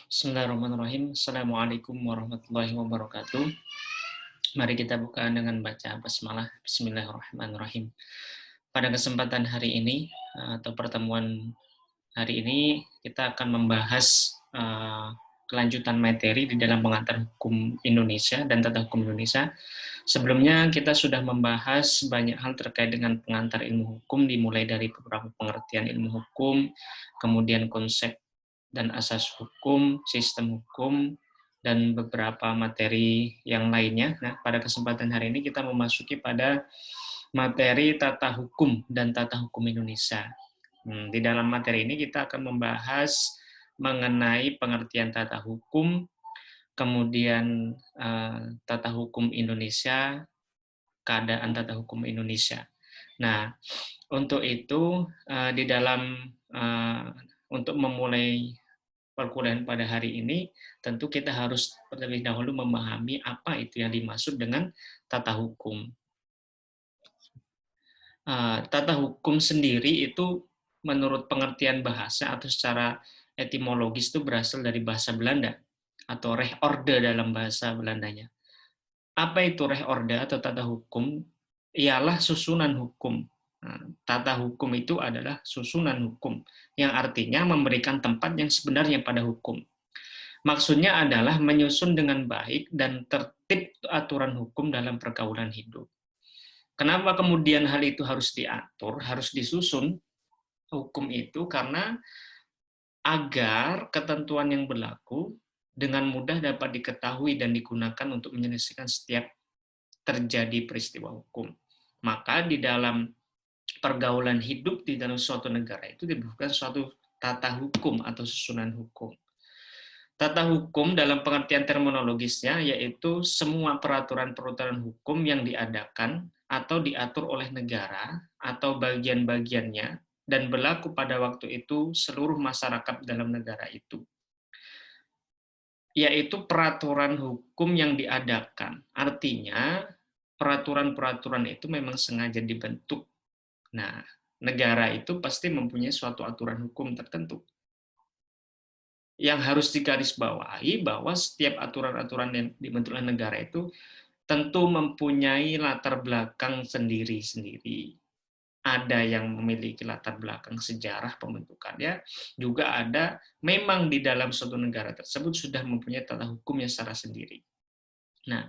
Bismillahirrahmanirrahim. Assalamualaikum warahmatullahi wabarakatuh. Mari kita buka dengan baca basmalah. Bismillahirrahmanirrahim. Pada kesempatan hari ini atau pertemuan hari ini kita akan membahas kelanjutan materi di dalam pengantar hukum Indonesia dan tata hukum Indonesia. Sebelumnya kita sudah membahas banyak hal terkait dengan pengantar ilmu hukum, dimulai dari beberapa pengertian ilmu hukum, kemudian konsep dan asas hukum, sistem hukum, dan beberapa materi yang lainnya. Nah, pada kesempatan hari ini kita memasuki pada materi tata hukum dan tata hukum Indonesia. Di dalam materi ini kita akan membahas mengenai pengertian tata hukum, kemudian tata hukum Indonesia, keadaan tata hukum Indonesia. Nah, untuk itu di dalam untuk memulai perkuliahan pada hari ini, tentu kita harus terlebih dahulu memahami apa itu yang dimaksud dengan tata hukum. Tata hukum sendiri itu menurut pengertian bahasa atau secara etimologis itu berasal dari bahasa Belanda atau rechtsorde dalam bahasa Belandanya. Apa itu rechtsorde atau tata hukum? Ialah susunan hukum. Tata hukum itu adalah susunan hukum, yang artinya memberikan tempat yang sebenarnya pada hukum. Maksudnya adalah menyusun dengan baik dan tertib aturan hukum dalam pergaulan hidup. Kenapa kemudian hal itu harus diatur, harus disusun hukum itu? Karena agar ketentuan yang berlaku dengan mudah dapat diketahui dan digunakan untuk menyelesaikan setiap terjadi peristiwa hukum. Maka di dalam pergaulan hidup di dalam suatu negara itu dibutuhkan suatu tata hukum atau susunan hukum. Tata hukum dalam pengertian terminologisnya yaitu semua peraturan-peraturan hukum yang diadakan atau diatur oleh negara atau bagian-bagiannya dan berlaku pada waktu itu seluruh masyarakat dalam negara itu. Yaitu peraturan hukum yang diadakan. Artinya peraturan-peraturan itu memang sengaja dibentuk. Nah, negara itu pasti mempunyai suatu aturan hukum tertentu. Yang harus digarisbawahi bahwa setiap aturan-aturan yang dibentuk oleh negara itu tentu mempunyai latar belakang sendiri-sendiri. Ada yang memiliki latar belakang sejarah pembentukannya, juga ada memang di dalam suatu negara tersebut sudah mempunyai tata hukumnya secara sendiri. Nah,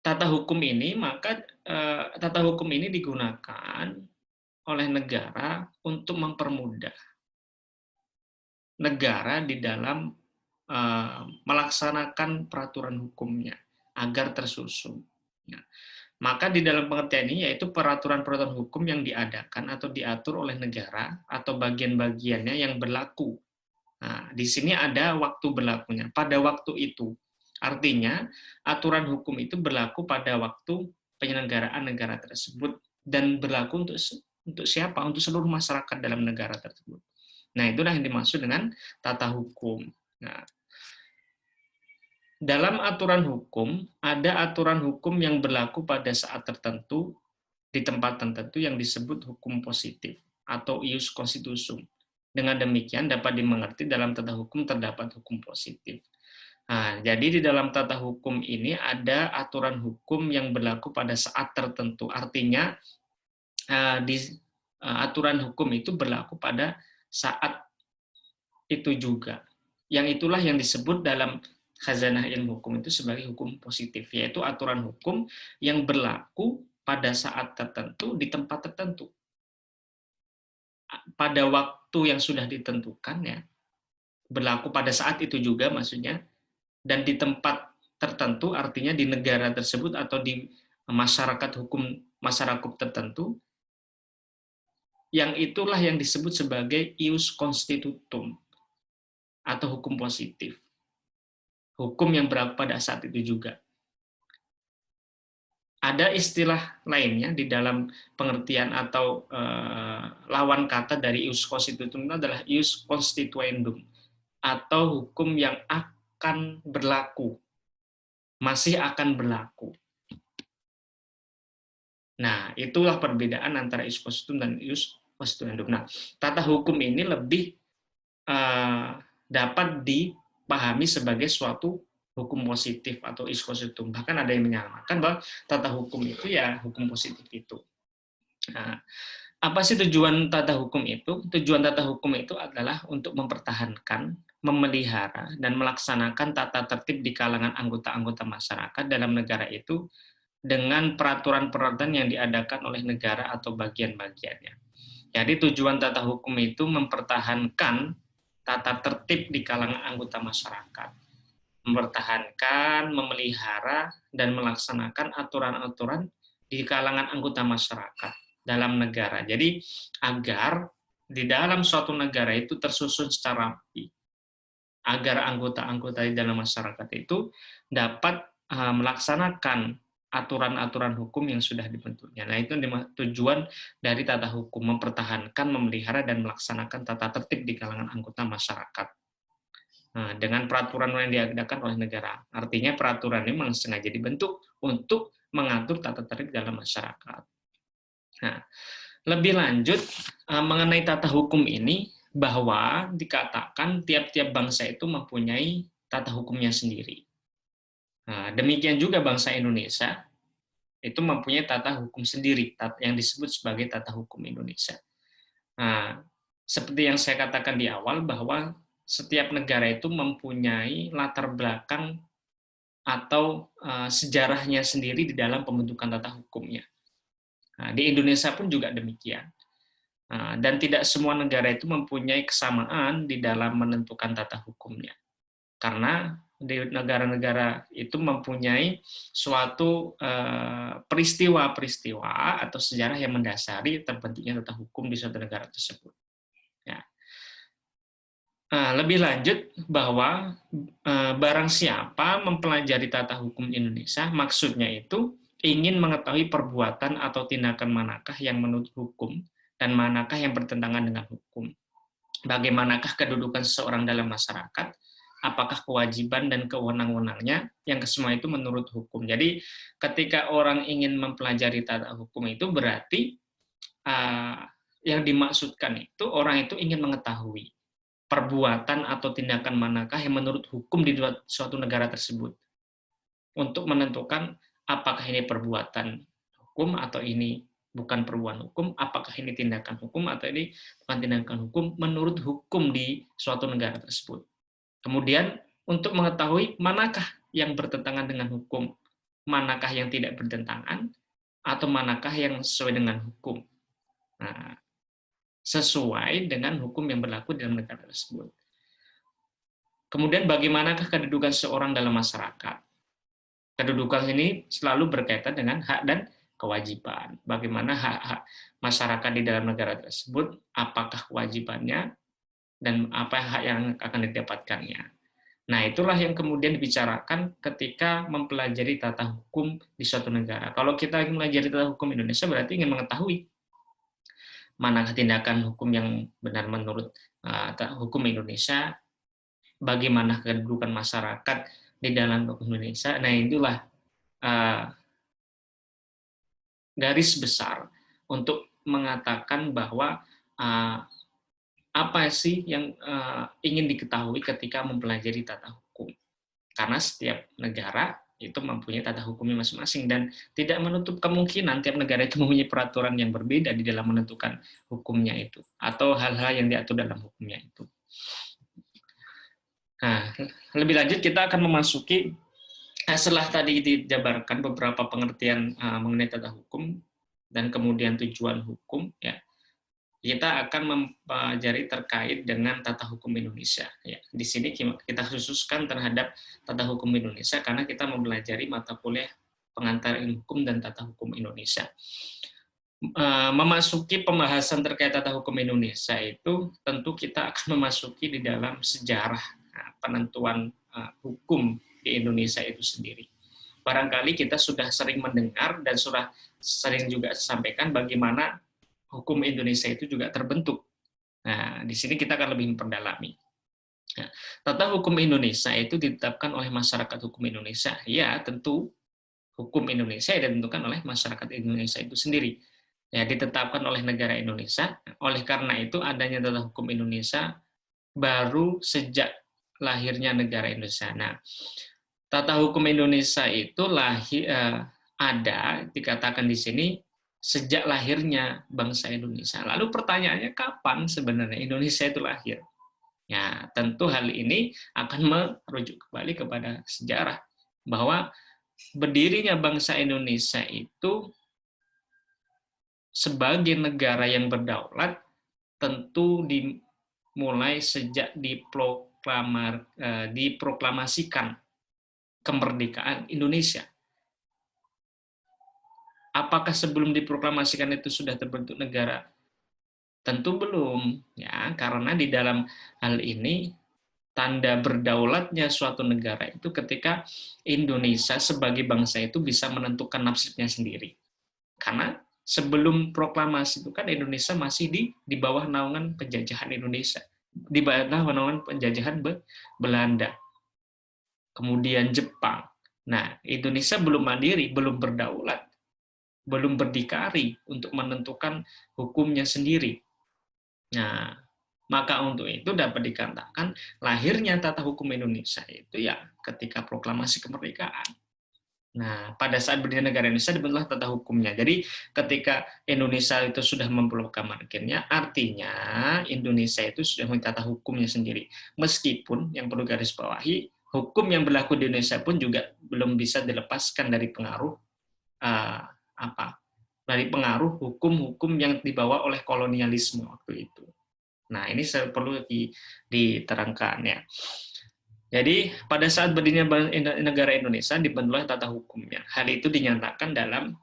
tata hukum ini tata hukum ini digunakan oleh negara untuk mempermudah negara di dalam melaksanakan peraturan hukumnya agar tersusun. Ya. Maka di dalam pengertian ini yaitu peraturan-peraturan hukum yang diadakan atau diatur oleh negara atau bagian-bagiannya yang berlaku. Nah, di sini ada waktu berlakunya. Pada waktu itu, artinya aturan hukum itu berlaku pada waktu penyelenggaraan negara tersebut dan berlaku untuk siapa? Untuk seluruh masyarakat dalam negara tersebut. Nah, itulah yang dimaksud dengan tata hukum. Nah, dalam aturan hukum, ada aturan hukum yang berlaku pada saat tertentu, di tempat tertentu yang disebut hukum positif atau ius constitutum. Dengan demikian dapat dimengerti dalam tata hukum terdapat hukum positif. Nah, jadi di dalam tata hukum ini ada aturan hukum yang berlaku pada saat tertentu. Artinya aturan hukum itu berlaku pada saat itu juga. Yang itulah yang disebut dalam khazanah ilmu hukum itu sebagai hukum positif, yaitu aturan hukum yang berlaku pada saat tertentu di tempat tertentu. Pada waktu yang sudah ditentukan ya, berlaku pada saat itu juga maksudnya, dan di tempat tertentu artinya di negara tersebut atau di masyarakat hukum masyarakat tertentu, yang itulah yang disebut sebagai ius constitutum atau hukum positif. Hukum yang berlaku pada saat itu juga. Ada istilah lainnya di dalam pengertian atau lawan kata dari ius constitutum itu adalah ius constituendum atau hukum yang akan berlaku, masih akan berlaku. Nah, itulah perbedaan antara ius constitutum dan ius constituendum. Nah, tata hukum ini lebih dapat dipahami sebagai suatu hukum positif atau is positum. Bahkan ada yang menyamakan bahwa tata hukum itu ya hukum positif itu. Nah, apa sih tujuan tata hukum itu? Tujuan tata hukum itu adalah untuk mempertahankan, memelihara, dan melaksanakan tata tertib di kalangan anggota-anggota masyarakat dalam negara itu dengan peraturan-peraturan yang diadakan oleh negara atau bagian-bagiannya. Jadi tujuan tata hukum itu mempertahankan tata tertib di kalangan anggota masyarakat. Mempertahankan, memelihara, dan melaksanakan aturan-aturan di kalangan anggota masyarakat dalam negara. Jadi agar di dalam suatu negara itu tersusun secara rapi, agar anggota-anggota di dalam masyarakat itu dapat melaksanakan aturan-aturan hukum yang sudah dibentuknya. Nah, itu tujuan dari tata hukum, mempertahankan, memelihara, dan melaksanakan tata tertib di kalangan anggota masyarakat. Nah, dengan peraturan yang diadakan oleh negara. Artinya peraturan ini memang sengaja dibentuk untuk mengatur tata tertib dalam masyarakat. Nah, lebih lanjut mengenai tata hukum ini, bahwa dikatakan tiap-tiap bangsa itu mempunyai tata hukumnya sendiri. Nah, demikian juga bangsa Indonesia itu mempunyai tata hukum sendiri yang disebut sebagai tata hukum Indonesia. Nah, seperti yang saya katakan di awal bahwa setiap negara itu mempunyai latar belakang atau sejarahnya sendiri di dalam pembentukan tata hukumnya. Nah, di Indonesia pun juga demikian. Dan tidak semua negara itu mempunyai kesamaan di dalam menentukan tata hukumnya. Karena di negara-negara itu mempunyai suatu peristiwa-peristiwa atau sejarah yang mendasari terbentuknya tata hukum di suatu negara tersebut. Ya. Lebih lanjut bahwa barang siapa mempelajari tata hukum Indonesia, maksudnya itu ingin mengetahui perbuatan atau tindakan manakah yang menurut hukum dan manakah yang bertentangan dengan hukum. Bagaimanakah kedudukan seseorang dalam masyarakat, apakah kewajiban dan kewenang-wenangnya, yang kesemua itu menurut hukum. Jadi ketika orang ingin mempelajari tata hukum itu berarti yang dimaksudkan itu orang itu ingin mengetahui perbuatan atau tindakan manakah yang menurut hukum di suatu negara tersebut. Untuk menentukan apakah ini perbuatan hukum atau ini bukan perbuatan hukum, apakah ini tindakan hukum atau ini bukan tindakan hukum menurut hukum di suatu negara tersebut. Kemudian untuk mengetahui manakah yang bertentangan dengan hukum, manakah yang tidak bertentangan, atau manakah yang sesuai dengan hukum. Nah, sesuai dengan hukum yang berlaku dalam negara tersebut. Kemudian bagaimanakah kedudukan seorang dalam masyarakat? Kedudukan ini selalu berkaitan dengan hak dan kewajiban. Bagaimana hak-hak masyarakat di dalam negara tersebut, apakah kewajibannya, dan apa hak yang akan didapatkannya. Nah, itulah yang kemudian dibicarakan ketika mempelajari tata hukum di suatu negara. Kalau kita ingin mempelajari tata hukum Indonesia, berarti ingin mengetahui manakah tindakan hukum yang benar menurut hukum Indonesia, bagaimana kedudukan masyarakat di dalam hukum Indonesia. Nah, itulah garis besar untuk mengatakan bahwa apa sih yang ingin diketahui ketika mempelajari tata hukum. Karena setiap negara itu mempunyai tata hukumnya masing-masing dan tidak menutup kemungkinan tiap negara itu mempunyai peraturan yang berbeda di dalam menentukan hukumnya itu atau hal-hal yang diatur dalam hukumnya itu. Nah, lebih lanjut kita akan memasuki setelah tadi dijabarkan beberapa pengertian mengenai tata hukum dan kemudian tujuan hukum, ya, kita akan mempelajari terkait dengan tata hukum Indonesia. Ya, di sini kita khususkan terhadap tata hukum Indonesia karena kita mempelajari mata kuliah pengantar ilmu hukum dan tata hukum Indonesia. Memasuki pembahasan terkait tata hukum Indonesia itu tentu kita akan memasuki di dalam sejarah penentuan hukum di Indonesia itu sendiri. Barangkali kita sudah sering mendengar dan sudah sering juga sampaikan bagaimana hukum Indonesia itu juga terbentuk. Nah, di sini kita akan lebih memperdalami. Nah, tata hukum Indonesia itu ditetapkan oleh masyarakat hukum Indonesia. Ya, tentu hukum Indonesia ditentukan oleh masyarakat Indonesia itu sendiri. Ya, ditetapkan oleh negara Indonesia. Oleh karena itu adanya tata hukum Indonesia baru sejak lahirnya negara Indonesia. Nah, tata hukum Indonesia itu ada dikatakan di sini sejak lahirnya bangsa Indonesia. Lalu pertanyaannya kapan sebenarnya Indonesia itu lahir? Ya, tentu hal ini akan merujuk kembali kepada sejarah bahwa berdirinya bangsa Indonesia itu sebagai negara yang berdaulat tentu dimulai sejak diproklamasikan kemerdekaan Indonesia. Apakah sebelum diproklamasikan itu sudah terbentuk negara? Tentu belum, ya, karena di dalam hal ini tanda berdaulatnya suatu negara itu ketika Indonesia sebagai bangsa itu bisa menentukan nasibnya sendiri. Karena sebelum proklamasi itu kan Indonesia masih di bawah naungan penjajahan Indonesia, di bawah naungan penjajahan Belanda, kemudian Jepang. Nah, Indonesia belum mandiri, belum berdaulat, belum berdikari untuk menentukan hukumnya sendiri. Nah, maka untuk itu dapat dikatakan lahirnya tata hukum Indonesia itu ya ketika proklamasi kemerdekaan. Nah, pada saat berdirinya negara Indonesia dibentuklah tata hukumnya. Jadi, ketika Indonesia itu sudah memproklamasikannya, artinya Indonesia itu sudah memiliki tata hukumnya sendiri. Meskipun yang perlu garis bawahi, hukum yang berlaku di Indonesia pun juga belum bisa dilepaskan dari pengaruh dari pengaruh hukum-hukum yang dibawa oleh kolonialisme waktu itu. Nah, ini perlu diterangkan ya. Jadi, pada saat berdirinya negara Indonesia dibentuklah tata hukumnya. Hal itu dinyatakan dalam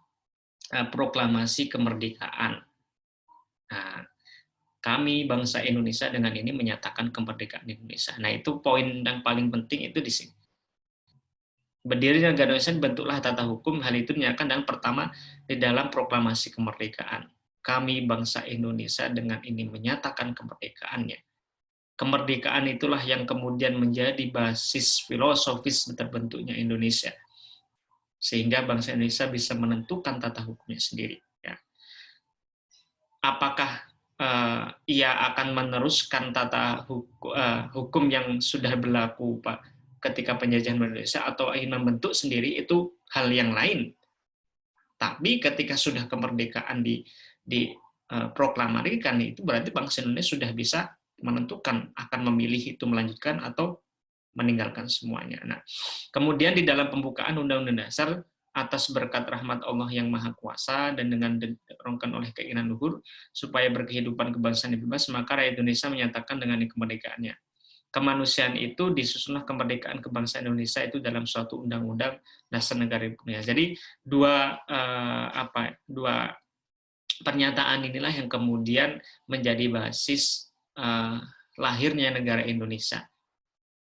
proklamasi kemerdekaan. Nah, kami bangsa Indonesia dengan ini menyatakan kemerdekaan Indonesia. Nah, itu poin yang paling penting itu di sini. Berdirinya negara Indonesia dibentuklah tata hukum. Hal itu dinyatakan dan pertama di dalam proklamasi kemerdekaan. Kami bangsa Indonesia dengan ini menyatakan kemerdekaannya. Kemerdekaan itulah yang kemudian menjadi basis filosofis terbentuknya Indonesia. Sehingga bangsa Indonesia bisa menentukan tata hukumnya sendiri. Ya. Apakah ia akan meneruskan tata hukum yang sudah berlaku ketika penjajahan Indonesia atau ingin membentuk sendiri, itu hal yang lain. Tapi ketika sudah kemerdekaan diproklamasikan, itu berarti bangsa Indonesia sudah bisa menentukan akan memilih itu melanjutkan atau meninggalkan semuanya. Nah, kemudian di dalam pembukaan Undang-Undang Dasar atas berkat rahmat Allah yang Maha Kuasa dan dengan didorongkan oleh keinginan luhur supaya berkehidupan kebangsaan yang bebas, maka rakyat Indonesia menyatakan dengan kemerdekaannya. Kemanusiaan itu disusunlah kemerdekaan kebangsaan Indonesia itu dalam suatu undang-undang dasar negara Indonesia. Jadi dua pernyataan inilah yang kemudian menjadi basis lahirnya negara Indonesia.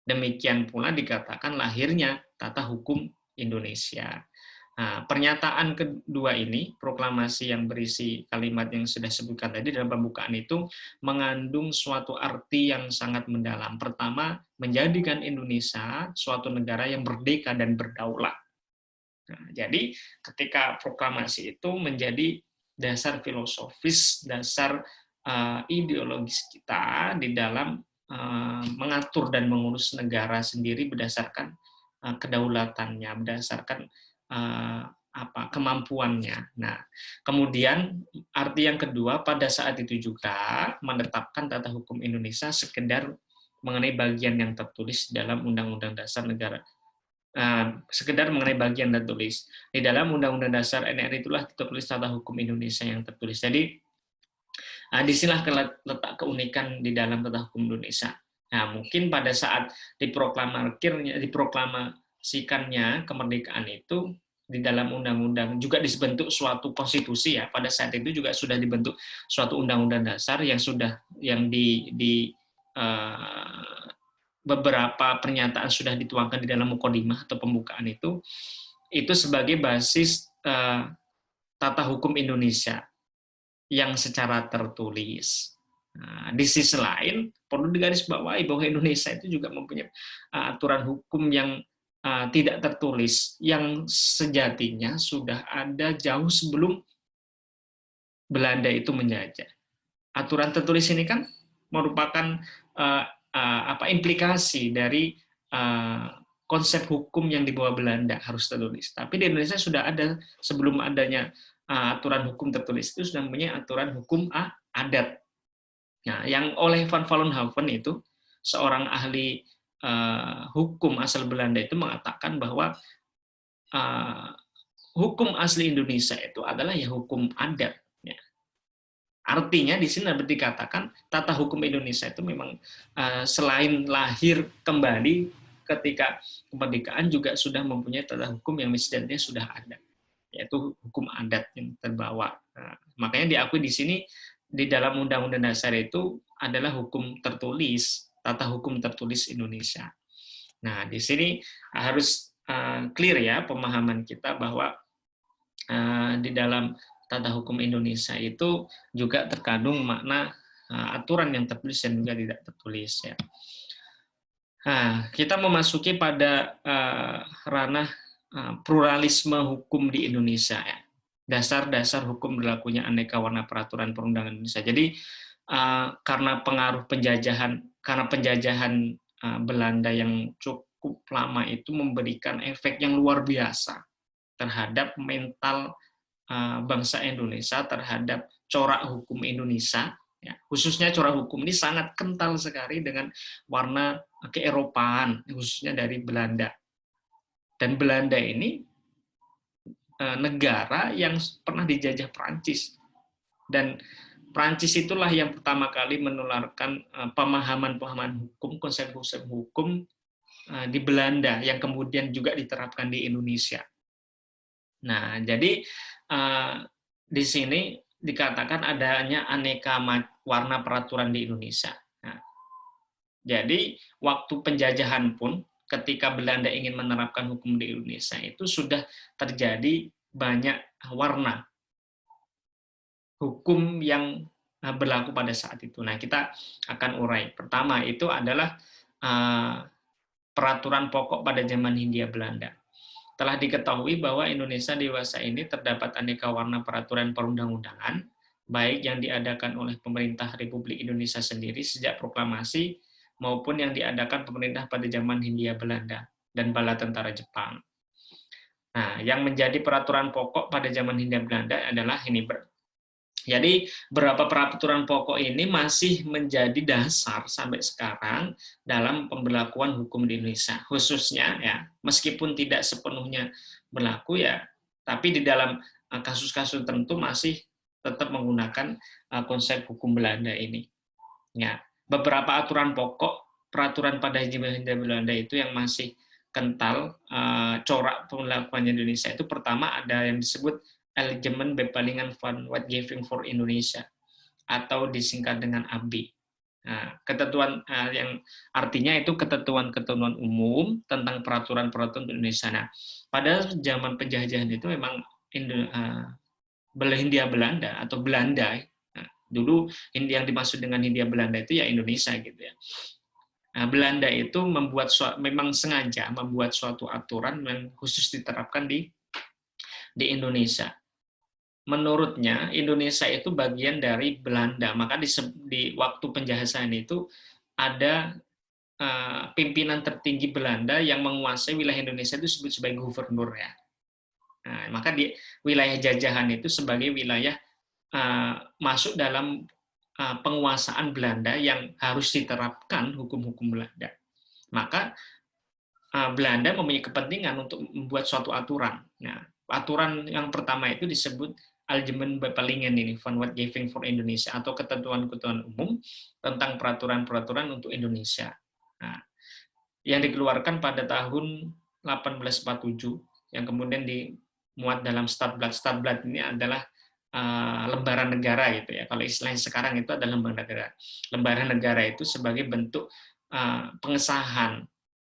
Demikian pula dikatakan lahirnya tata hukum Indonesia. Nah, pernyataan kedua ini, proklamasi yang berisi kalimat yang sudah disebutkan tadi dalam pembukaan itu, mengandung suatu arti yang sangat mendalam. Pertama, menjadikan Indonesia suatu negara yang merdeka dan berdaulat. Nah, jadi ketika proklamasi itu menjadi dasar filosofis, dasar ideologis kita di dalam mengatur dan mengurus negara sendiri berdasarkan kedaulatannya, berdasarkan kemampuannya. Nah, kemudian arti yang kedua pada saat itu juga menetapkan tata hukum Indonesia sekedar mengenai bagian yang tertulis dalam Undang-Undang Dasar Negara. Sekedar mengenai bagian tertulis di dalam Undang-Undang Dasar NRI itulah tertulis tata hukum Indonesia yang tertulis. Jadi disinilah letak keunikan di dalam tata hukum Indonesia. Nah, mungkin pada saat diproklamasikannya kemerdekaan itu di dalam undang-undang juga dibentuk suatu konstitusi ya. Pada saat itu juga sudah dibentuk suatu undang-undang dasar yang beberapa pernyataan sudah dituangkan di dalam mukadimah atau pembukaan itu sebagai basis tata hukum Indonesia yang secara tertulis. Nah, di sisi lain, perlu digarisbawahi bahwa Indonesia itu juga mempunyai aturan hukum yang tidak tertulis, yang sejatinya sudah ada jauh sebelum Belanda itu menjajah. Aturan tertulis ini kan merupakan implikasi dari konsep hukum yang dibawa Belanda harus tertulis. Tapi di Indonesia sudah ada, sebelum adanya aturan hukum tertulis itu sudah namanya aturan hukum adat. Nah, yang oleh Van Vollenhoven itu, seorang ahli hukum asal Belanda itu mengatakan bahwa hukum asli Indonesia itu adalah ya hukum adat. Ya. Artinya di sini dikatakan tata hukum Indonesia itu memang selain lahir kembali ketika kemerdekaan juga sudah mempunyai tata hukum yang mestinya sudah ada, yaitu hukum adat yang terbawa. Nah, makanya diakui di sini di dalam Undang-Undang Dasar itu adalah hukum tertulis, tata hukum tertulis Indonesia. Nah, di sini harus clear ya pemahaman kita bahwa di dalam tata hukum Indonesia itu juga terkandung makna aturan yang tertulis dan juga tidak tertulis ya. Nah, kita memasuki pada ranah pluralisme hukum di Indonesia ya. Dasar-dasar hukum berlakunya aneka warna peraturan perundangan Indonesia. Jadi karena pengaruh penjajahan, Belanda yang cukup lama itu memberikan efek yang luar biasa terhadap mental bangsa Indonesia, terhadap corak hukum Indonesia. Ya, khususnya corak hukum ini sangat kental sekali dengan warna keeropaan, khususnya dari Belanda. Dan Belanda ini negara yang pernah dijajah Prancis. Dan Prancis itulah yang pertama kali menularkan pemahaman-pemahaman hukum, konsep-konsep hukum di Belanda, yang kemudian juga diterapkan di Indonesia. Nah, jadi di sini dikatakan adanya aneka warna peraturan di Indonesia. Nah, jadi waktu penjajahan pun ketika Belanda ingin menerapkan hukum di Indonesia itu sudah terjadi banyak warna hukum yang berlaku pada saat itu. Nah, kita akan urai. Pertama itu adalah peraturan pokok pada zaman Hindia Belanda. Telah diketahui bahwa Indonesia dewasa ini terdapat aneka warna peraturan perundang-undangan, baik yang diadakan oleh pemerintah Republik Indonesia sendiri sejak proklamasi, maupun yang diadakan pemerintah pada zaman Hindia Belanda dan bala tentara Jepang. Nah, yang menjadi peraturan pokok pada zaman Hindia Belanda adalah ini. Jadi beberapa peraturan pokok ini masih menjadi dasar sampai sekarang dalam pemberlakuan hukum di Indonesia. Khususnya ya, meskipun tidak sepenuhnya berlaku ya, tapi di dalam kasus-kasus tertentu masih tetap menggunakan konsep hukum Belanda ini. Ya, beberapa aturan pokok peraturan pada Hindia Belanda itu yang masih kental corak pemberlakuan Indonesia itu, pertama ada yang disebut Algemeen Bepalingen van Wetgeving voor Indonesia atau disingkat dengan ABI. Nah, ketentuan yang artinya itu ketentuan-ketentuan umum tentang peraturan-peraturan Indonesia. Nah, pada zaman penjajahan itu memang Hindia Belanda atau Belanda, nah, dulu yang dimaksud dengan Hindia Belanda itu ya Indonesia gitu ya. Nah, Belanda itu memang sengaja membuat suatu aturan yang khusus diterapkan di Indonesia. Menurutnya Indonesia itu bagian dari Belanda, maka di waktu penjajahan itu ada pimpinan tertinggi Belanda yang menguasai wilayah Indonesia itu disebut sebagai gubernur ya. Nah, maka di wilayah jajahan itu sebagai wilayah masuk dalam penguasaan Belanda yang harus diterapkan hukum-hukum Belanda. Maka Belanda mempunyai kepentingan untuk membuat suatu aturan. Nah, aturan yang pertama itu disebut Algemeen Bepalingen ini, van Wetgeving voor Indonesia, atau ketentuan-ketentuan umum tentang peraturan-peraturan untuk Indonesia. Nah, yang dikeluarkan pada tahun 1847, yang kemudian dimuat dalam Stadblad. Stadblad ini adalah lembaran negara gitu ya. Kalau istilahnya sekarang itu adalah lembaran negara. Lembaran negara itu sebagai bentuk pengesahan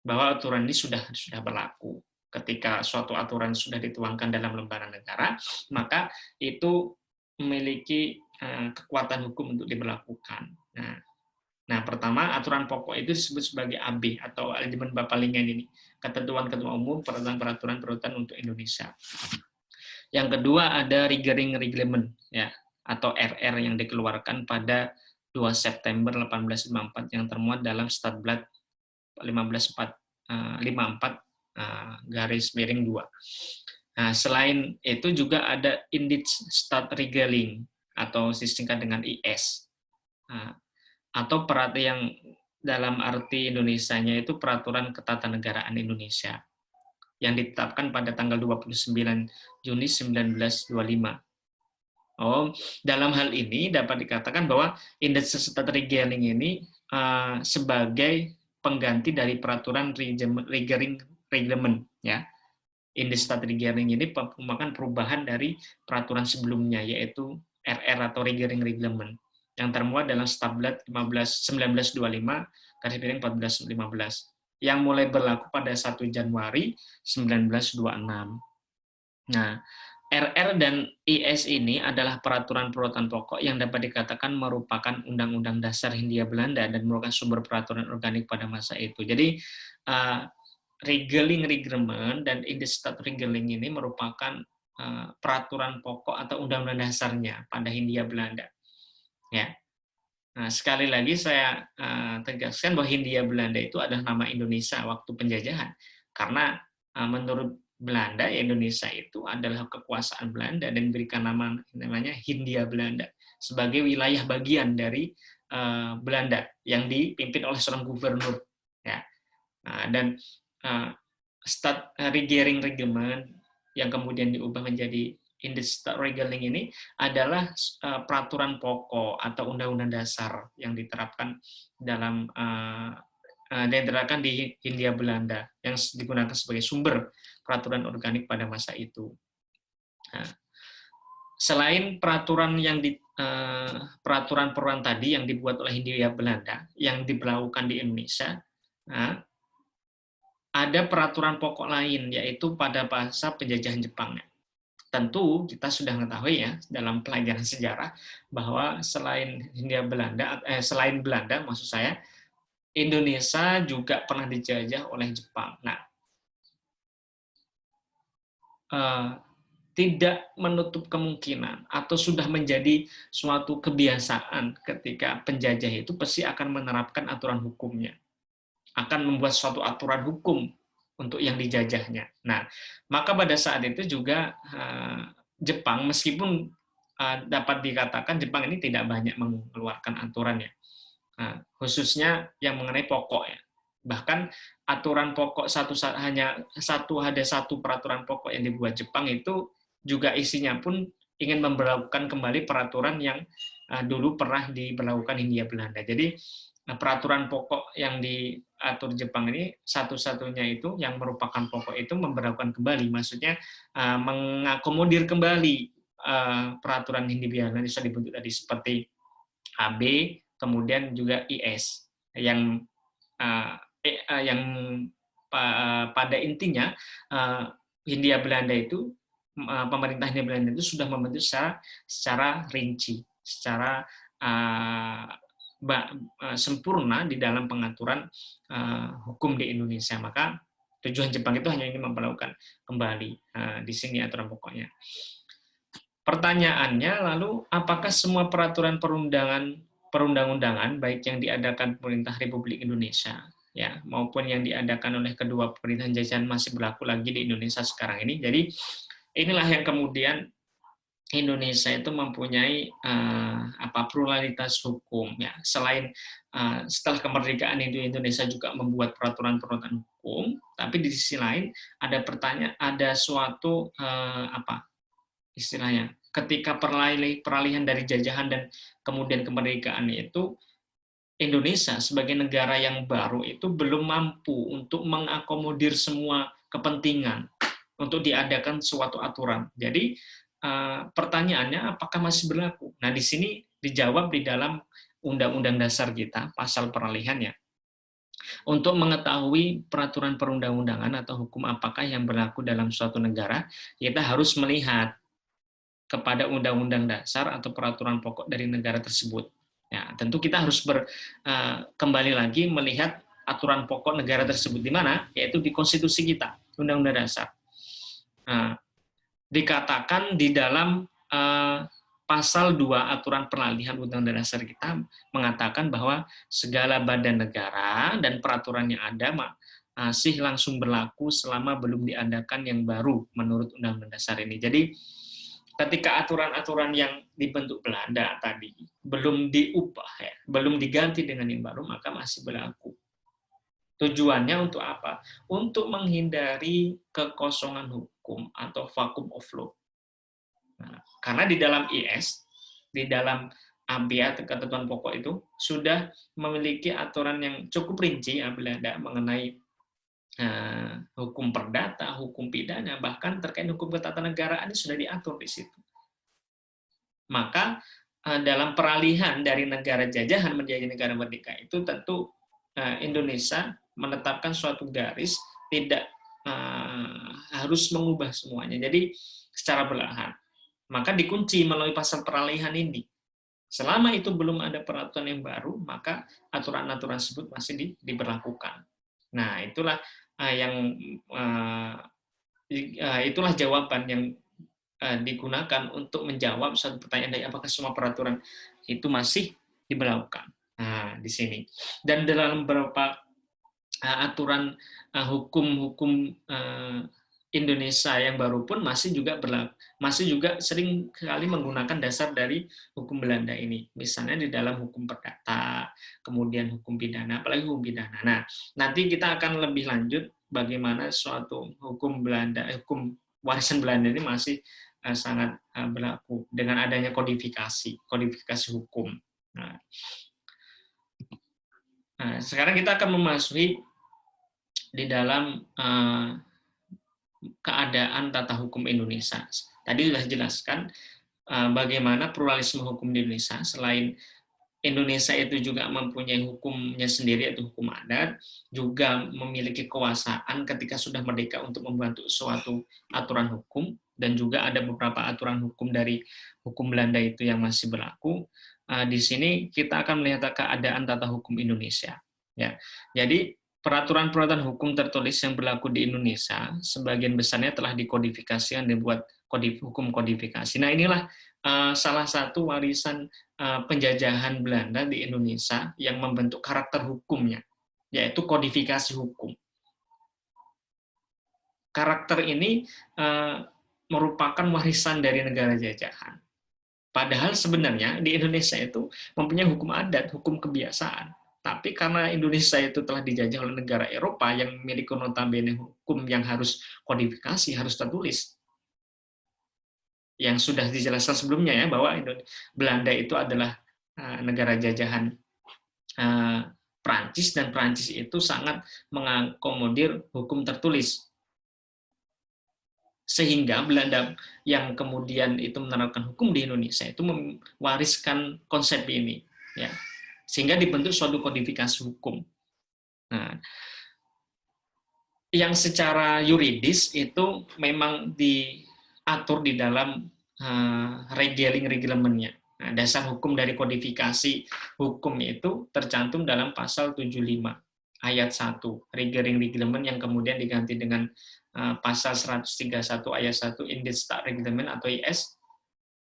bahwa aturan ini sudah berlaku. Ketika suatu aturan sudah dituangkan dalam lembaran negara, maka itu memiliki kekuatan hukum untuk diberlakukan. Nah, pertama aturan pokok itu disebut sebagai AB atau Algemeen Bepalingen ini, ketentuan-ketentuan umum peraturan-peraturan untuk Indonesia. Yang kedua ada Regering Reglement ya, atau RR yang dikeluarkan pada 2 September 1854 yang termuat dalam Stadblad 54 Nah, selain itu juga ada Indienststadregeling atau disingkat dengan IS. Nah, atau yang dalam arti Indonesianya itu Peraturan Ketatanegaraan Indonesia yang ditetapkan pada tanggal 29 Juni 1925. Dalam hal ini dapat dikatakan bahwa Indienststadregeling ini sebagai pengganti dari Peraturan Reglement, ya. Indienststadregeling ini merupakan perubahan dari peraturan sebelumnya, yaitu RR atau Regering yang termuat dalam Stadblad 1925/1415 yang mulai berlaku pada 1 Januari 1926. Nah, RR dan IS ini adalah peraturan-peraturan pokok yang dapat dikatakan merupakan Undang-Undang Dasar Hindia Belanda dan merupakan sumber peraturan organik pada masa itu. Jadi, Reglement dan Indienststadregeling ini merupakan peraturan pokok atau undang-undang dasarnya pada Hindia Belanda. Ya. Nah, sekali lagi saya tegaskan bahwa Hindia Belanda itu adalah nama Indonesia waktu penjajahan, karena menurut Belanda, Indonesia itu adalah kekuasaan Belanda dan diberikan namanya Hindia Belanda sebagai wilayah bagian dari Belanda yang dipimpin oleh seorang gubernur. Ya. Dan Regering yang kemudian diubah menjadi Indienststadregeling ini adalah peraturan pokok atau undang-undang dasar yang diterapkan di Hindia Belanda yang digunakan sebagai sumber peraturan organik pada masa itu. Nah, selain peraturan-peraturan tadi yang dibuat oleh Hindia Belanda yang diberlakukan di Indonesia, ada peraturan pokok lain, yaitu pada masa penjajahan Jepang. Tentu kita sudah mengetahui ya dalam pelajaran sejarah bahwa selain Belanda, maksud saya, Indonesia juga pernah dijajah oleh Jepang. Nah, tidak menutup kemungkinan atau sudah menjadi suatu kebiasaan ketika penjajah itu pasti akan menerapkan aturan hukumnya, akan membuat suatu aturan hukum untuk yang dijajahnya. Nah, maka pada saat itu juga Jepang, meskipun dapat dikatakan Jepang ini tidak banyak mengeluarkan aturan ya, khususnya yang mengenai pokok ya. Bahkan aturan pokok ada satu peraturan pokok yang dibuat Jepang itu juga isinya pun ingin memberlakukan kembali peraturan yang dulu pernah diberlakukan Hindia Belanda. Jadi peraturan pokok yang diatur Jepang ini satu-satunya itu yang merupakan pokok itu memberlakukan kembali, maksudnya mengakomodir kembali peraturan Hindia Belanda yang sudah dibentuk tadi seperti AB, kemudian juga IS yang pada intinya Hindia Belanda itu pemerintah Hindia Belanda itu sudah membentuk secara rinci, secara sempurna di dalam pengaturan hukum di Indonesia. Maka tujuan Jepang itu hanya ingin memperlakukan kembali di sini aturan pokoknya. Pertanyaannya lalu, apakah semua peraturan perundang-undangan baik yang diadakan pemerintah Republik Indonesia ya maupun yang diadakan oleh kedua pemerintahan jajahan masih berlaku lagi di Indonesia sekarang ini? Jadi inilah yang kemudian Indonesia itu mempunyai pluralitas hukum ya. Selain setelah kemerdekaan Indonesia juga membuat peraturan-peraturan hukum, tapi di sisi lain ada suatu istilahnya ketika peralihan dari jajahan dan kemudian kemerdekaan itu, Indonesia sebagai negara yang baru itu belum mampu untuk mengakomodir semua kepentingan untuk diadakan suatu aturan. Jadi pertanyaannya apakah masih berlaku? Nah, di sini dijawab di dalam Undang-Undang Dasar kita, pasal peralihannya. Untuk mengetahui peraturan perundang-undangan atau hukum apakah yang berlaku dalam suatu negara, kita harus melihat kepada Undang-Undang Dasar atau peraturan pokok dari negara tersebut. Ya, tentu kita harus kembali lagi melihat aturan pokok negara tersebut di mana, yaitu di konstitusi kita, Undang-Undang Dasar. Dikatakan di dalam pasal 2 aturan peralihan Undang-Undang Dasar kita mengatakan bahwa segala badan negara dan peraturan yang ada masih langsung berlaku selama belum diadakan yang baru menurut Undang-Undang Dasar ini. Jadi ketika aturan-aturan yang dibentuk Belanda tadi belum diubah, ya, belum diganti dengan yang baru, maka masih berlaku. Tujuannya untuk apa? Untuk menghindari kekosongan hukum atau vacuum of law. Nah, karena di dalam IS, di dalam ABA, ketentuan pokok itu, sudah memiliki aturan yang cukup rinci Belanda mengenai hukum perdata, hukum pidana, bahkan terkait hukum ketatanegaraan ini sudah diatur di situ. Maka dalam peralihan dari negara jajahan menjadi negara merdeka itu tentu Indonesia menetapkan suatu garis, tidak harus mengubah semuanya. Jadi secara perlahan. Maka dikunci melalui pasal peralihan ini. Selama itu belum ada peraturan yang baru, maka aturan-aturan tersebut masih diberlakukan. Nah, itulah jawaban yang digunakan untuk menjawab satu pertanyaan dari apakah semua peraturan itu masih diberlakukan. Nah, di sini. Dan dalam beberapa aturan hukum-hukum Indonesia yang baru pun masih juga sering kali menggunakan dasar dari hukum Belanda ini. Misalnya di dalam hukum perdata, kemudian hukum pidana, apalagi hukum pidana. Nah, nanti kita akan lebih lanjut bagaimana suatu hukum Belanda, hukum warisan Belanda ini masih sangat berlaku dengan adanya kodifikasi hukum. Nah, sekarang kita akan memasuki di dalam keadaan tata hukum Indonesia. Tadi sudah dijelaskan bagaimana pluralisme hukum di Indonesia. Selain Indonesia itu juga mempunyai hukumnya sendiri, yaitu hukum adat, juga memiliki kekuasaan ketika sudah merdeka untuk membantu suatu aturan hukum, dan juga ada beberapa aturan hukum dari hukum Belanda itu yang masih berlaku. Di sini kita akan melihat keadaan tata hukum Indonesia. Ya, jadi peraturan-peraturan hukum tertulis yang berlaku di Indonesia, sebagian besarnya telah dikodifikasi dan dibuat hukum kodifikasi. Nah, inilah salah satu warisan penjajahan Belanda di Indonesia yang membentuk karakter hukumnya, yaitu kodifikasi hukum. Karakter ini merupakan warisan dari negara jajahan. Padahal sebenarnya di Indonesia itu mempunyai hukum adat, hukum kebiasaan. Tapi karena Indonesia itu telah dijajah oleh negara Eropa yang memiliki notabene hukum yang harus kodifikasi, harus tertulis. Yang sudah dijelaskan sebelumnya ya, bahwa Belanda itu adalah negara jajahan Prancis, dan Prancis itu sangat mengakomodir hukum tertulis. Sehingga Belanda yang kemudian itu menerapkan hukum di Indonesia itu mewariskan konsep ini. Ya. Sehingga dibentuk suatu kodifikasi hukum. Nah, yang secara yuridis itu memang diatur di dalam regulating-reglementnya. Nah, dasar hukum dari kodifikasi hukum itu tercantum dalam pasal 75 ayat 1, regulating-reglement, yang kemudian diganti dengan pasal 131 ayat 1 Indistat Reglement atau IS,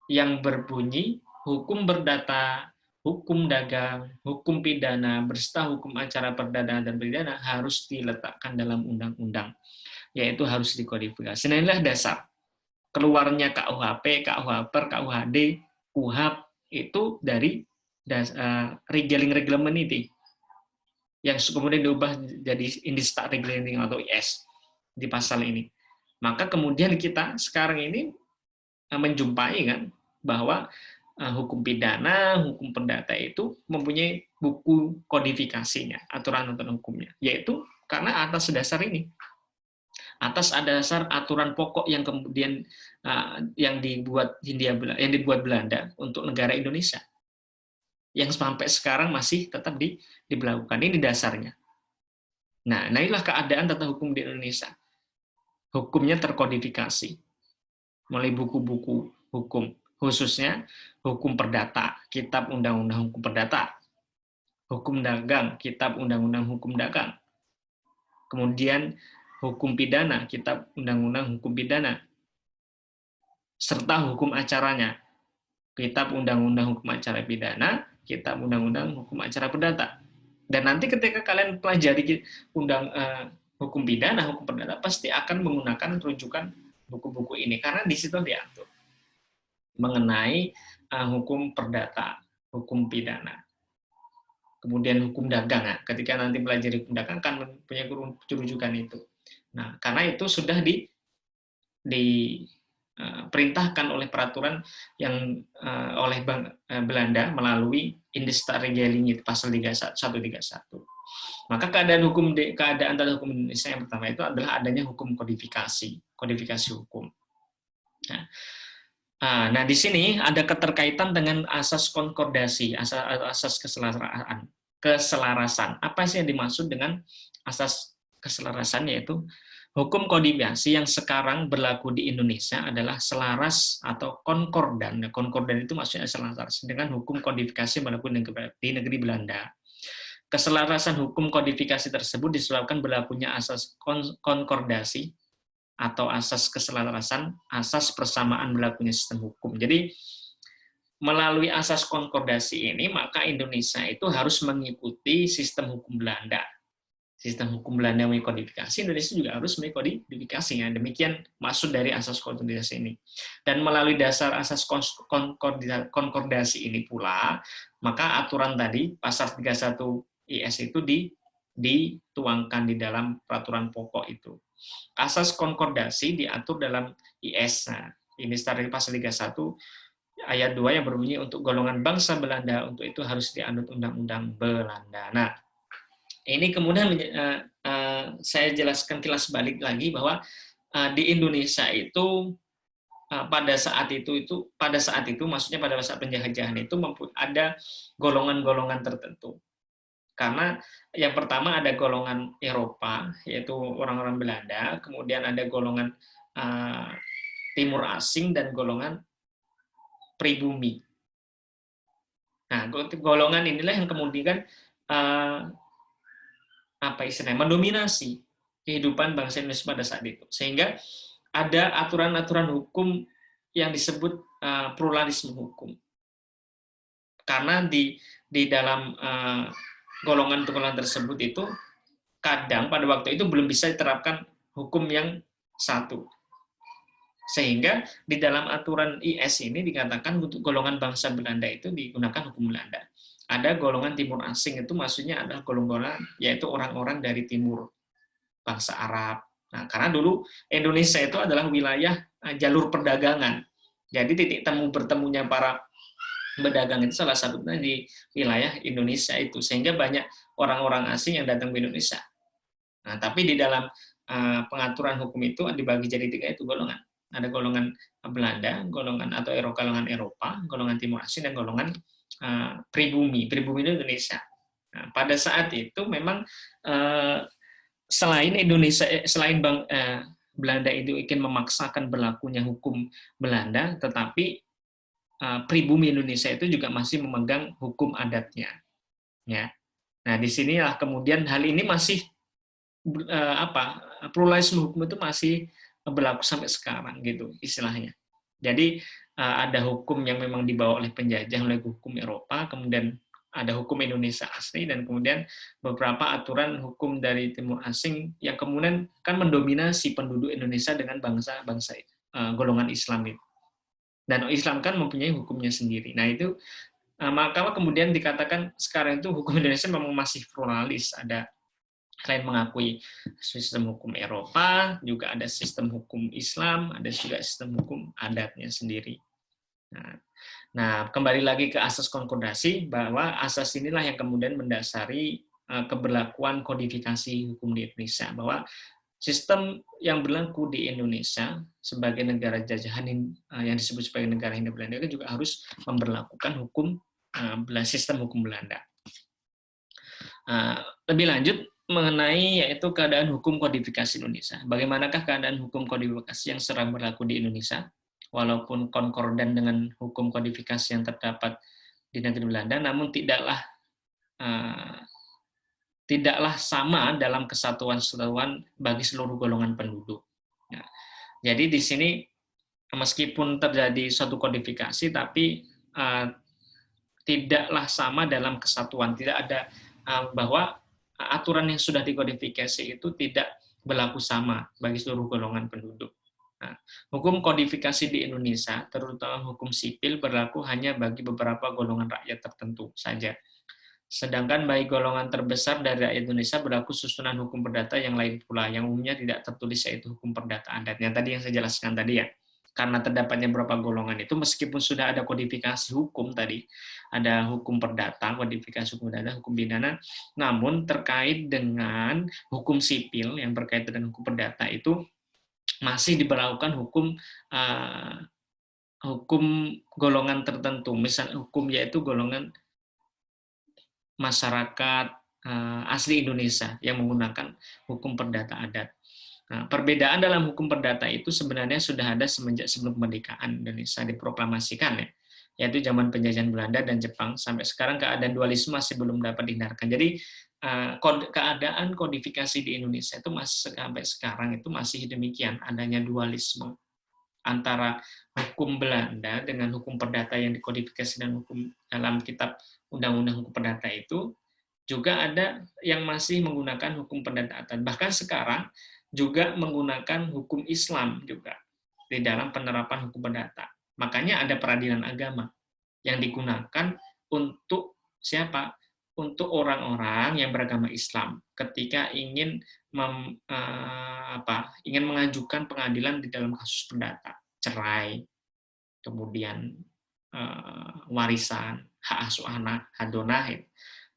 yang berbunyi hukum perdata, hukum dagang, hukum pidana, beserta hukum acara perdata dan pidana harus diletakkan dalam undang-undang, yaitu harus dikodifikasi. Nah, inilah dasar keluarnya KUHP, KUHP, KUHD, KUHAP itu dari regulating-reglement ini, yang kemudian diubah jadi Indistat Regulating atau IS di pasal ini. Maka kemudian kita sekarang ini menjumpai kan bahwa hukum pidana, hukum perdata itu mempunyai buku kodifikasinya, aturan-aturan hukumnya, yaitu karena atas dasar ini, atas dasar aturan pokok yang kemudian yang dibuat Belanda untuk negara Indonesia, yang sampai sekarang masih tetap diberlakukan. Ini dasarnya. Nah, inilah keadaan tata hukum di Indonesia. Hukumnya terkodifikasi melalui buku-buku hukum, khususnya hukum perdata, kitab undang-undang hukum perdata, hukum dagang, kitab undang-undang hukum dagang, kemudian hukum pidana, kitab undang-undang hukum pidana, serta hukum acaranya, Kitab Undang-Undang Hukum Acara Pidana, Kitab Undang-Undang Hukum Acara Perdata. Dan nanti ketika kalian pelajari hukum pidana, hukum perdata, pasti akan menggunakan rujukan buku-buku ini, karena di situ diatur mengenai hukum perdata, hukum pidana. Kemudian hukum dagang, ketika nanti pelajari hukum dagang akan punya rujukan itu. Nah, karena itu sudah diperintahkan oleh peraturan yang oleh Belanda melalui Indestaatregeling itu pasal 131. Maka keadaan tata hukum Indonesia yang pertama itu adalah adanya hukum kodifikasi hukum. Nah, di sini ada keterkaitan dengan asas konkordasi, asas keselarasan. Apa sih yang dimaksud dengan asas keselarasan? Yaitu hukum kodifikasi yang sekarang berlaku di Indonesia adalah selaras atau konkordan. Nah, konkordan itu maksudnya selaras dengan hukum kodifikasi yang berlaku di negeri Belanda. Keselarasan hukum kodifikasi tersebut disebabkan berlakunya asas konkordasi atau asas keselarasan, asas persamaan berlakunya sistem hukum. Jadi, melalui asas konkordasi ini, maka Indonesia itu harus mengikuti sistem hukum Belanda. Sistem hukum Belanda mengkodifikasi, Indonesia juga harus mengkodifikasi. Ya. Demikian maksud dari asas konkordasi ini. Dan melalui dasar asas konkordasi ini pula, maka aturan tadi, pasal 31 IS itu dituangkan di dalam peraturan pokok itu. Asas konkordasi diatur dalam IS. Nah, ini dari pasal 31 ayat 2 yang berbunyi untuk golongan bangsa Belanda untuk itu harus dianut undang-undang Belanda. Nah, ini kemudian saya jelaskan kilas balik lagi bahwa di Indonesia itu pada saat itu maksudnya pada saat penjajahan itu ada golongan-golongan tertentu. Karena yang pertama ada golongan Eropa, yaitu orang-orang Belanda, kemudian ada golongan Timur Asing, dan golongan pribumi. Nah, golongan inilah yang kemudian mendominasi kehidupan bangsa Indonesia pada saat itu. Sehingga ada aturan-aturan hukum yang disebut pluralisme hukum. Karena di dalam golongan-golongan tersebut itu kadang pada waktu itu belum bisa diterapkan hukum yang satu. Sehingga di dalam aturan IS ini dikatakan untuk golongan bangsa Belanda itu digunakan hukum Belanda. Ada golongan Timur Asing, itu maksudnya adalah golongan yaitu orang-orang dari timur, bangsa Arab. Nah, karena dulu Indonesia itu adalah wilayah jalur perdagangan. Jadi titik temu bertemunya para pedagang itu salah satunya di wilayah Indonesia itu, sehingga banyak orang-orang asing yang datang ke Indonesia. Nah, tapi di dalam pengaturan hukum itu dibagi jadi 3 itu golongan. Ada golongan Belanda, golongan Eropa, golongan Timur Asing, dan golongan pribumi. Pribumi itu Indonesia. Nah, pada saat itu memang selain Belanda itu ingin memaksakan berlakunya hukum Belanda, tetapi pribumi Indonesia itu juga masih memegang hukum adatnya. Ya. Nah, disinilah kemudian hal ini masih pluralisme hukum itu masih berlaku sampai sekarang gitu istilahnya. Jadi ada hukum yang memang dibawa oleh penjajah, oleh hukum Eropa, kemudian ada hukum Indonesia asli, dan kemudian beberapa aturan hukum dari Timur Asing yang kemudian kan mendominasi penduduk Indonesia dengan bangsa-bangsa golongan Islam itu. Dan Islam kan mempunyai hukumnya sendiri. Nah, itu maka kemudian dikatakan sekarang itu hukum Indonesia memang masih pluralis. Ada selain mengakui sistem hukum Eropa, juga ada sistem hukum Islam, ada juga sistem hukum adatnya sendiri. Nah, kembali lagi ke asas konkordasi, bahwa asas inilah yang kemudian mendasari keberlakuan kodifikasi hukum di Indonesia, bahwa sistem yang berlaku di Indonesia sebagai negara jajahan yang disebut sebagai negara Hindia Belanda juga harus memberlakukan sistem hukum Belanda. Lebih lanjut mengenai yaitu keadaan hukum kodifikasi Indonesia. Bagaimanakah keadaan hukum kodifikasi yang sedang berlaku di Indonesia? Walaupun konkordan dengan hukum kodifikasi yang terdapat di negeri Belanda, namun tidaklah sama dalam kesatuan bagi seluruh golongan penduduk. Jadi di sini meskipun terjadi suatu kodifikasi, tapi tidaklah sama dalam kesatuan, tidak ada bahwa aturan yang sudah dikodifikasi itu tidak berlaku sama bagi seluruh golongan penduduk. Nah, hukum kodifikasi di Indonesia, terutama hukum sipil, berlaku hanya bagi beberapa golongan rakyat tertentu saja. Sedangkan bagi golongan terbesar dari rakyat Indonesia berlaku susunan hukum perdata yang lain pula, yang umumnya tidak tertulis, yaitu hukum perdata adat. Yang tadi yang saya jelaskan tadi ya, karena terdapatnya beberapa golongan itu, meskipun sudah ada kodifikasi hukum tadi, ada hukum perdata, kodifikasi hukum perdata, hukum pidana, namun terkait dengan hukum sipil yang berkaitan dengan hukum perdata itu masih diberlakukan hukum golongan tertentu, misalnya hukum yaitu golongan masyarakat asli Indonesia yang menggunakan hukum perdata adat. Nah, perbedaan dalam hukum perdata itu sebenarnya sudah ada semenjak sebelum kemerdekaan Indonesia diproklamasikan ya, yaitu zaman penjajahan Belanda dan Jepang. Sampai sekarang keadaan dualisme masih belum dapat dihindarkan. Jadi keadaan kodifikasi di Indonesia itu masih sampai sekarang itu masih demikian, adanya dualisme antara hukum Belanda dengan hukum perdata yang dikodifikasi dan hukum dalam kitab Undang-Undang Hukum Perdata itu, juga ada yang masih menggunakan hukum perdata adat. Bahkan sekarang juga menggunakan hukum Islam juga di dalam penerapan hukum perdata. Makanya ada peradilan agama yang digunakan untuk siapa? Untuk orang-orang yang beragama Islam ketika ingin ingin mengajukan pengadilan di dalam kasus perdata, cerai, kemudian warisan, hak asuh anak, hadonah,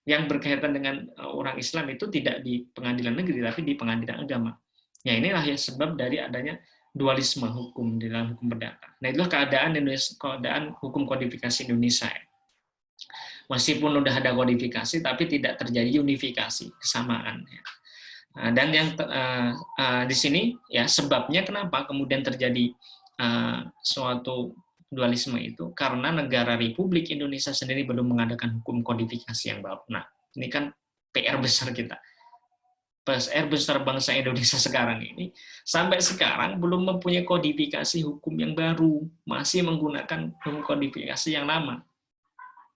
yang berkaitan dengan orang Islam itu tidak di pengadilan negeri, tapi di pengadilan agama. Ya, inilah ya sebab dari adanya dualisme hukum di dalam hukum perdata. Nah, itulah keadaan hukum kodifikasi Indonesia. Meskipun sudah ada kodifikasi, tapi tidak terjadi unifikasi, kesamaan. Dan yang di sini ya sebabnya kenapa kemudian terjadi suatu dualisme itu, karena negara Republik Indonesia sendiri belum mengadakan hukum kodifikasi yang baru. Nah, ini kan PR besar kita. PR besar bangsa Indonesia sekarang ini, sampai sekarang belum mempunyai kodifikasi hukum yang baru, masih menggunakan hukum kodifikasi yang lama,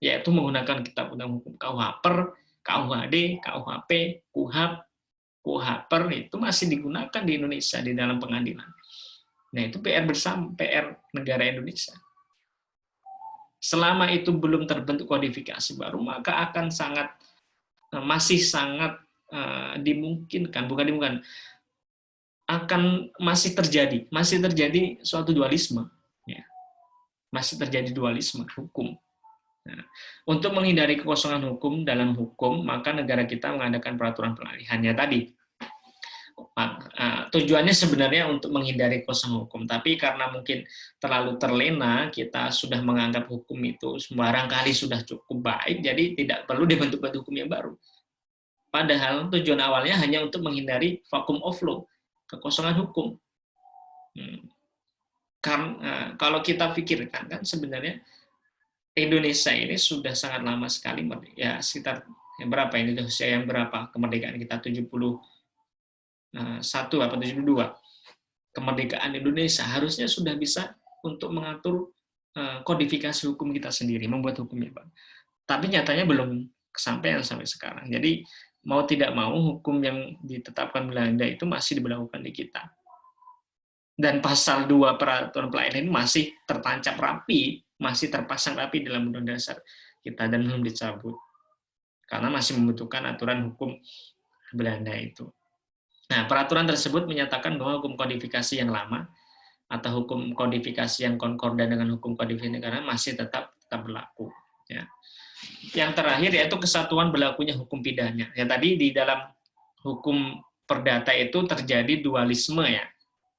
yaitu menggunakan kitab undang hukum KUHP, KUHD, KUHP, KUHAP, KUHAPER, itu masih digunakan di Indonesia di dalam pengadilan. Nah, itu PR bersama, PR negara Indonesia. Selama itu belum terbentuk kodifikasi baru, maka akan masih sangat dimungkinkan, akan masih terjadi suatu dualisme, ya. Masih terjadi dualisme hukum. Nah, untuk menghindari kekosongan hukum dalam hukum, maka negara kita mengadakan peraturan pengalihannya tadi. Tujuannya sebenarnya untuk menghindari kekosongan hukum, tapi karena mungkin terlalu terlena, kita sudah menganggap hukum itu barangkali sudah cukup baik, jadi tidak perlu dibentuk hukum yang baru. Padahal tujuan awalnya hanya untuk menghindari vacuum of law, kekosongan hukum. Karena kalau kita pikirkan kan sebenarnya Indonesia ini sudah sangat lama sekali, ya sekitar berapa ini usia yang berapa kemerdekaan kita, 71 atau 72. Kemerdekaan Indonesia harusnya sudah bisa untuk mengatur kodifikasi hukum kita sendiri, membuat hukumnya, Bang. Tapi nyatanya belum kesampaian sampai sekarang. Jadi mau tidak mau hukum yang ditetapkan Belanda itu masih diberlakukan di kita. Dan pasal 2 peraturan pelayanan ini masih tertancap rapi, masih terpasang rapi dalam Undang-Undang Dasar kita dan belum dicabut. Karena masih membutuhkan aturan hukum Belanda itu. Nah, peraturan tersebut menyatakan bahwa hukum kodifikasi yang lama atau hukum kodifikasi yang konkordan dengan hukum kodifikasi negara masih tetap berlaku. Ya. Yang terakhir yaitu kesatuan berlakunya hukum pidana. Ya, tadi di dalam hukum perdata itu terjadi dualisme ya,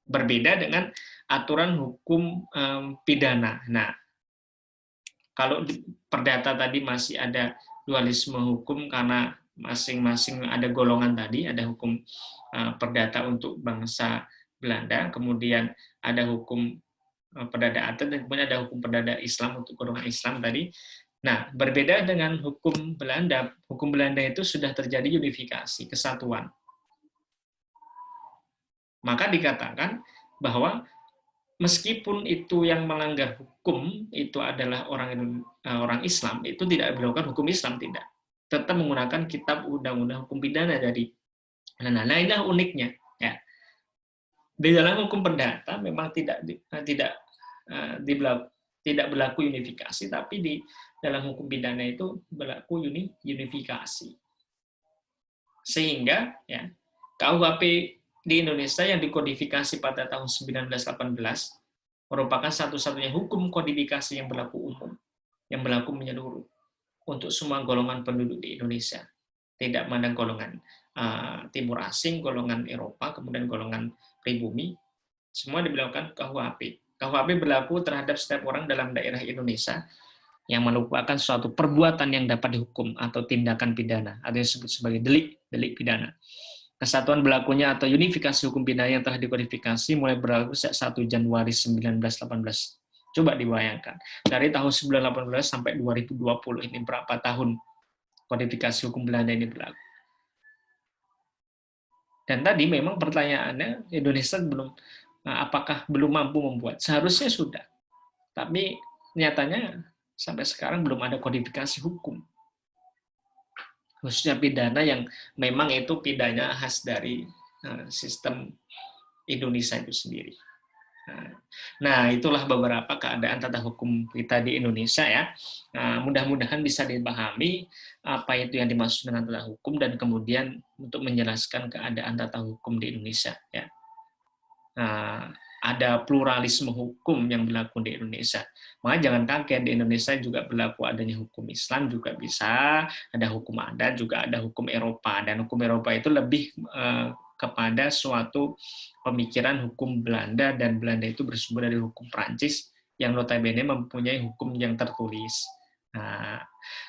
berbeda dengan aturan hukum pidana. Nah, kalau di perdata tadi masih ada dualisme hukum karena masing-masing ada golongan tadi, ada hukum perdata untuk bangsa Belanda, kemudian ada hukum perdata adat, dan kemudian ada hukum perdata Islam untuk golongan Islam tadi. Nah, berbeda dengan hukum Belanda itu sudah terjadi unifikasi, kesatuan. Maka dikatakan bahwa meskipun itu yang melanggar hukum itu adalah orang Islam, itu tidak melakukan hukum Islam, tidak. Tetap menggunakan kitab undang-undang hukum pidana dari. Nah, inilah uniknya. Ya. Di dalam hukum perdata memang tidak berlaku unifikasi, tapi di dalam hukum pidana itu berlaku unifikasi. Sehingga ya, KUHP di Indonesia yang dikodifikasi pada tahun 1918 merupakan satu-satunya hukum kodifikasi yang berlaku umum, yang berlaku menyeluruh untuk semua golongan penduduk di Indonesia. Tidak memandang golongan timur asing, golongan Eropa, kemudian golongan pribumi, semua diberlakukan KUHP. KUHP berlaku terhadap setiap orang dalam daerah Indonesia yang merupakan suatu perbuatan yang dapat dihukum atau tindakan pidana, atau yang disebut sebagai delik pidana. Kesatuan berlakunya atau unifikasi hukum pidana yang telah dikodifikasi mulai berlaku sejak 1 Januari 1918. Coba dibayangkan, dari tahun 1918 sampai 2020, ini berapa tahun kodifikasi hukum Belanda ini berlaku. Dan tadi memang pertanyaannya, Indonesia apakah belum mampu membuat? Seharusnya sudah. Tapi nyatanya sampai sekarang belum ada kodifikasi hukum. Khususnya pidana yang memang itu pidana khas dari sistem Indonesia itu sendiri. Nah, itulah beberapa keadaan tata hukum kita di Indonesia ya. Mudah-mudahan bisa dipahami apa itu yang dimaksud dengan tata hukum dan kemudian untuk menjelaskan keadaan tata hukum di Indonesia ya. Ada pluralisme hukum yang berlaku di Indonesia. Maka jangan kaget, di Indonesia juga berlaku adanya hukum Islam juga bisa, ada hukum adat, juga ada hukum Eropa. Dan hukum Eropa itu lebih kepada suatu pemikiran hukum Belanda, dan Belanda itu bersumber dari hukum Prancis yang notabene mempunyai hukum yang tertulis.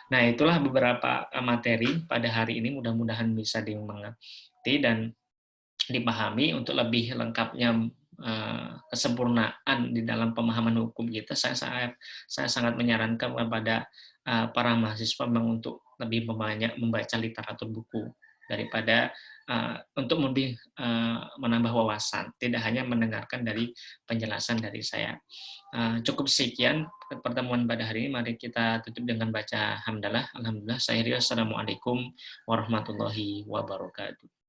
Nah, itulah beberapa materi pada hari ini, mudah-mudahan bisa dimengerti dan dipahami. Untuk lebih lengkapnya kesempurnaan di dalam pemahaman hukum kita, saya sangat menyarankan kepada para mahasiswa untuk lebih banyak membaca literatur buku daripada untuk lebih menambah wawasan, tidak hanya mendengarkan dari penjelasan dari saya. Cukup sekian pertemuan pada hari ini. Mari kita tutup dengan baca hamdalah. Alhamdulillah. Assalamualaikum warahmatullahi wabarakatuh.